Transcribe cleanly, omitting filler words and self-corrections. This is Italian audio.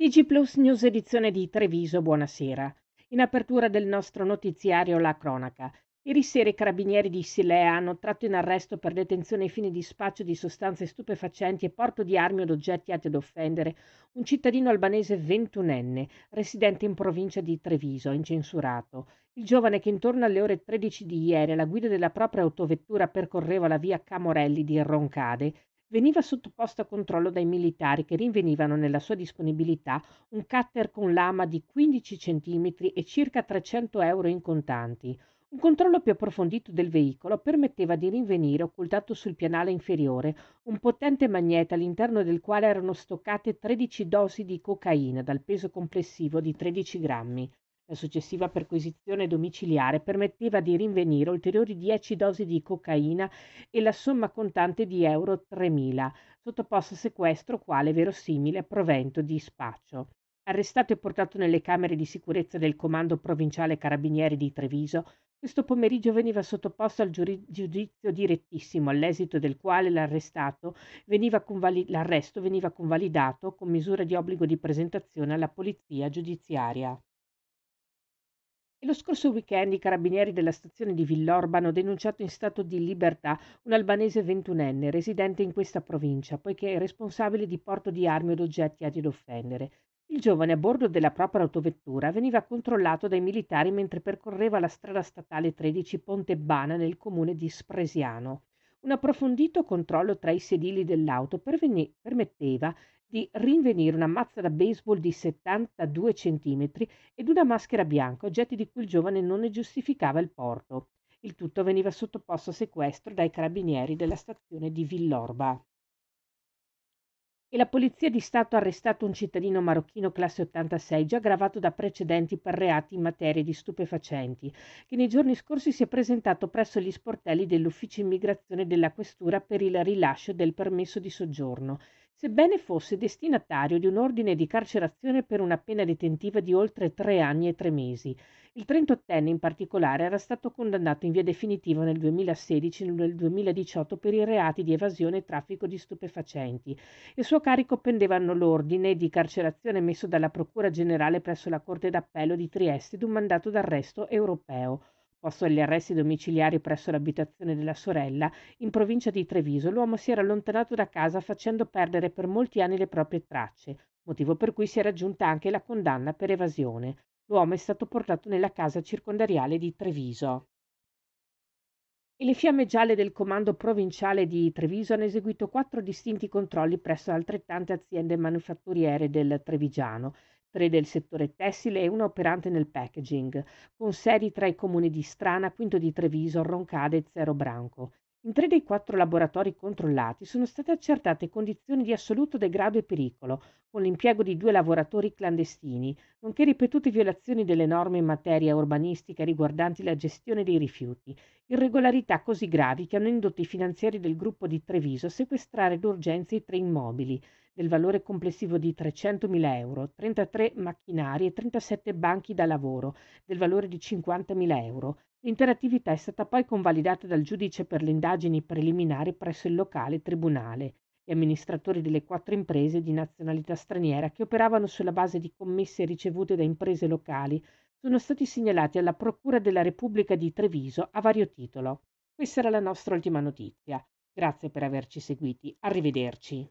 TG Plus News edizione di Treviso, buonasera. In apertura del nostro notiziario la cronaca. Ieri sera i carabinieri di Silea hanno tratto in arresto per detenzione ai fini di spaccio di sostanze stupefacenti e porto di armi od oggetti atti ad offendere un cittadino albanese ventunenne, residente in provincia di Treviso, incensurato. Il giovane che intorno alle ore 13 di ieri alla guida della propria autovettura percorreva la via Camorelli di Roncade veniva sottoposto a controllo dai militari che rinvenivano nella sua disponibilità un cutter con lama di 15 centimetri e circa 300 euro in contanti. Un controllo più approfondito del veicolo permetteva di rinvenire, occultato sul pianale inferiore, un potente magnete all'interno del quale erano stoccate 13 dosi di cocaina dal peso complessivo di 13 grammi. La successiva perquisizione domiciliare permetteva di rinvenire ulteriori 10 dosi di cocaina e la somma contante di euro 3.000, sottoposto a sequestro quale verosimile provento di spaccio. Arrestato e portato nelle camere di sicurezza del Comando Provinciale Carabinieri di Treviso, questo pomeriggio veniva sottoposto al giudizio direttissimo, all'esito del quale l'arresto veniva convalidato con misura di obbligo di presentazione alla polizia giudiziaria. E lo scorso weekend i carabinieri della stazione di Villorba hanno denunciato in stato di libertà un albanese ventunenne residente in questa provincia, poiché è responsabile di porto di armi od oggetti atti ad offendere. Il giovane a bordo della propria autovettura veniva controllato dai militari mentre percorreva la strada statale 13 Ponte Bana nel comune di Spresiano. Un approfondito controllo tra i sedili dell'auto permetteva di rinvenire una mazza da baseball di 72 centimetri ed una maschera bianca, oggetti di cui il giovane non ne giustificava il porto. Il tutto veniva sottoposto a sequestro dai carabinieri della stazione di Villorba. E la Polizia di Stato ha arrestato un cittadino marocchino classe 86, già gravato da precedenti per reati in materia di stupefacenti, che nei giorni scorsi si è presentato presso gli sportelli dell'Ufficio Immigrazione della Questura per il rilascio del permesso di soggiorno, sebbene fosse destinatario di un ordine di carcerazione per una pena detentiva di oltre 3 anni e 3 mesi. Il 38enne in particolare era stato condannato in via definitiva nel 2016 e nel 2018 per i reati di evasione e traffico di stupefacenti. Il suo carico pendevano l'ordine di carcerazione emesso dalla Procura Generale presso la Corte d'Appello di Trieste ed un mandato d'arresto europeo. Posto agli arresti domiciliari presso l'abitazione della sorella, in provincia di Treviso, l'uomo si era allontanato da casa facendo perdere per molti anni le proprie tracce, motivo per cui si era aggiunta anche la condanna per evasione. L'uomo è stato portato nella casa circondariale di Treviso. E le Fiamme Gialle del Comando Provinciale di Treviso hanno eseguito 4 distinti controlli presso altrettante aziende manufatturiere del Trevigiano, 3 del settore tessile e una operante nel packaging, con sedi tra i comuni di Strana, Quinto di Treviso, Roncade e Zero Branco. In 3 dei 4 laboratori controllati sono state accertate condizioni di assoluto degrado e pericolo, con l'impiego di 2 lavoratori clandestini, nonché ripetute violazioni delle norme in materia urbanistica riguardanti la gestione dei rifiuti. Irregolarità così gravi che hanno indotto i finanzieri del gruppo di Treviso a sequestrare d'urgenza i 3 immobili, del valore complessivo di 300.000 euro, 33 macchinari e 37 banchi da lavoro, del valore di 50.000 euro. L'intera attività è stata poi convalidata dal giudice per le indagini preliminari presso il locale tribunale. Gli amministratori delle 4 imprese di nazionalità straniera che operavano sulla base di commesse ricevute da imprese locali sono stati segnalati alla Procura della Repubblica di Treviso a vario titolo. Questa era la nostra ultima notizia. Grazie per averci seguiti. Arrivederci.